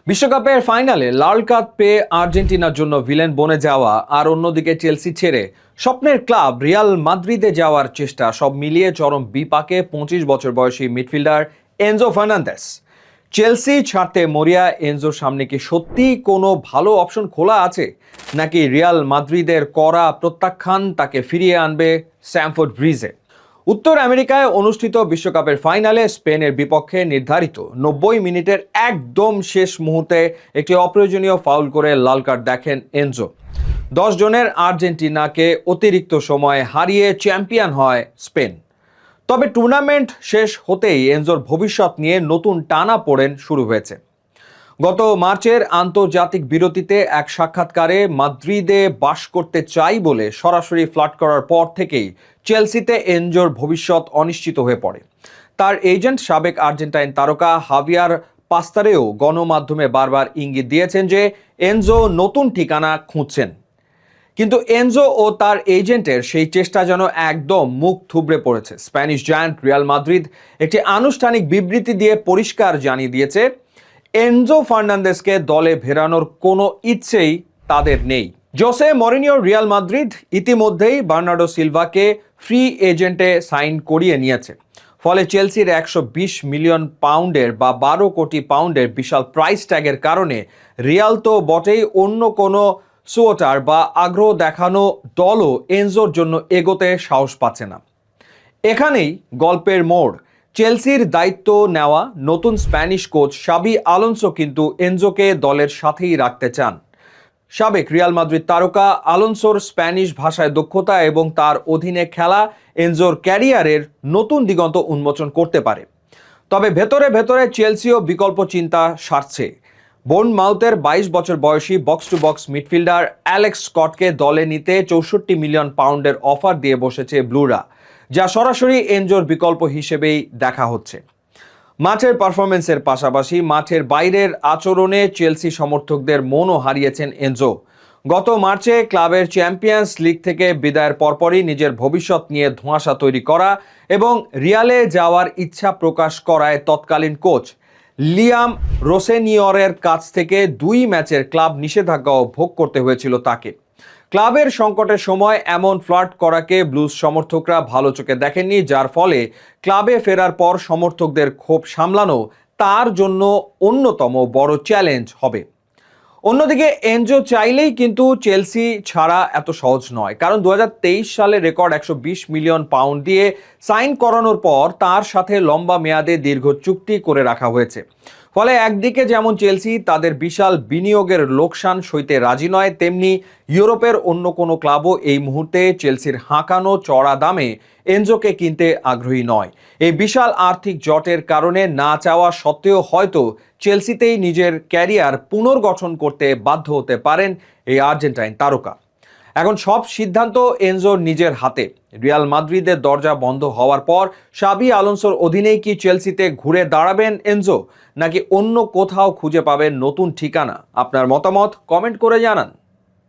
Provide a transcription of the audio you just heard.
বিশ্বকাপের ফাইনালে লাল কার্ড পেয়ে আর্জেন্টিনার জন্য ভিলেন বনে যাওয়া আর অন্যদিকে চেলসি ছেড়ে স্বপ্নের ক্লাব রিয়াল মাদ্রিদে যাওয়ার চেষ্টা সব মিলিয়ে চরম বিপাকে ২৫ বছর বয়সী মিডফিল্ডার এনজো ফার্নান্দেস। চেলসি ছাড়তে মরিয়া এনজোর সামনে কি সত্যিই কোনো ভালো অপশন খোলা আছে, নাকি রিয়াল মাদ্রিদের কড়া প্রত্যাখ্যান তাকে ফিরিয়ে আনবে স্ট্যামফোর্ড ব্রিজে? উত্তর আমেরিকায় অনুষ্ঠিত বিশ্বকাপের ফাইনালে স্পেনের বিপক্ষে নির্ধারিত ৯০ মিনিটের একদম শেষ মুহূর্তে একটি অপ্রয়োজনীয় ফাউল করে লাল কার্ড দেখেন এনজো। ১০ জনের আর্জেন্টিনাকে অতিরিক্ত সময় হারিয়ে চ্যাম্পিয়ন হয় স্পেন। তবে টুর্নামেন্ট শেষ হতেই এনজোর ভবিষ্যৎ নিয়ে নতুন টানাপোড়েন শুরু হয়েছে। গত মার্চের আন্তর্জাতিক বিরতিতে এক সাক্ষাৎকারে মাদ্রিদে বাস করতে চাই বলে সরাসরি ফ্লার্ট করার পর থেকেই চেলসিতে এনজোর ভবিষ্যৎ অনিশ্চিত হয়ে পড়ে। তার এজেন্ট সাবেক আর্জেন্টাইন তারকা হাভিয়ার পাস্তারেও গণমাধ্যমে বারবার ইঙ্গিত দিয়েছেন যে এনজো নতুন ঠিকানা খুঁজছেন। কিন্তু এনজো ও তার এজেন্টের সেই চেষ্টা যেন একদম মুখ থুবড়ে পড়েছে। স্প্যানিশ জায়ান্ট রিয়াল মাদ্রিদ একটি আনুষ্ঠানিক বিবৃতি দিয়ে পরিষ্কার জানিয়ে দিয়েছে, এনজো ফার্নান্দেসকে দলে ফেরানোর কোনো ইচ্ছেই তাদের নেই। জোসে মরিনিওর রিয়াল মাদ্রিদ ইতিমধ্যেই বার্নার্ডো সিলভাকে ফ্রি এজেন্টে সাইন করিয়ে নিয়েছে। ফলে চেলসির ১২০ মিলিয়ন পাউন্ডের বা ১২ কোটি পাউন্ডের বিশাল প্রাইস ট্যাগের কারণে রিয়াল তো বটেই, অন্য কোনো সুয়োটার বা আগ্রহ দেখানো দলও এনজোর জন্য এগোতে সাহস পাচ্ছে না। এখানেই গল্পের মোড়। চেলসির দায়িত্ব নেওয়া নতুন স্প্যানিশ কোচ শাবি আলোনসো কিন্তু এনজোকে দলের সাথেই রাখতে চান। সাবেক রিয়াল মাদ্রিদ তারকা আলোনসোর স্প্যানিশ ভাষায় দক্ষতা এবং তার অধীনে খেলা এনজোর ক্যারিয়ারের নতুন দিগন্ত উন্মোচন করতে পারে। তবে ভেতরে ভেতরে চেলসিও বিকল্প চিন্তা সারছে। বোর্নমাউথের ২২ বছর বয়সী box to box midfielder Alex স্কটকে দলে নিতে ৬৪ মিলিয়ন পাউন্ডের অফার দিয়ে বসেছে ব্লুরা, যা সরাসরি এনজোর বিকল্প হিসেবেই দেখা হচ্ছে। মাঠের পারফরমেন্সের পাশাপাশি মাঠের বাইরের আচরণে চেলসি সমর্থকদের মনও হারিয়েছেন এনজো। গত মার্চে ক্লাবের চ্যাম্পিয়ন্স লিগ থেকে বিদায়ের পরপরই নিজের ভবিষ্যৎ নিয়ে ধোঁয়াশা তৈরি করা এবং রিয়ালে যাওয়ার ইচ্ছা প্রকাশ করায় তৎকালীন কোচ লিয়াম রোসেনিয়রের কাছ থেকে ২ ম্যাচের ক্লাব নিষেধাজ্ঞাও ভোগ করতে হয়েছিল তাকে। ক্লাবের সংকটের সময় এমন ফ্লার্ট করাকে ব্লুজ সমর্থকরা ভালো চোখে দেখেননি, যার ফলে ক্লাবে ফেরার পর সমর্থকদের ক্ষোভ সামলানো তার জন্য অন্যতম বড় চ্যালেঞ্জ হবে। অন্যদিকে এনজো চাইলেই কিন্তু চেলসি ছাড়া এত সহজ নয়, কারণ ২০২৩ সালে রেকর্ড ১২০ মিলিয়ন পাউন্ড দিয়ে সাইন করানোর পর তার সাথে লম্বা মেয়াদে দীর্ঘ চুক্তি করে রাখা হয়েছে। ফলে একদিকে যেমন চেলসি তাদের বিশাল বিনিয়োগের লোকসান সইতে রাজি নয়, তেমনি ইউরোপের অন্য কোনো ক্লাবও এই মুহূর্তে চেলসির হাঁকানো চড়া দামে এনজোকে কিনতে আগ্রহী নয়। এই বিশাল আর্থিক জটের কারণে না চাওয়া সত্ত্বেও হয়তো চেলসিতেই নিজের ক্যারিয়ার পুনর্গঠন করতে বাধ্য হতে পারেন এই আর্জেন্টাইন তারকা। এখন সব সিদ্ধান্ত এনজোর নিজের হাতে। রিয়াল মাদ্রিদের দরজা বন্ধ হওয়ার পর শাবি আলোনসোর অধীনেই কি চেলসিতে ঘুরে দাঁড়াবেন এনজো, নাকি অন্য কোথাও খুঁজে পাবেন নতুন ঠিকানা? আপনার মতামত কমেন্ট করে জানান।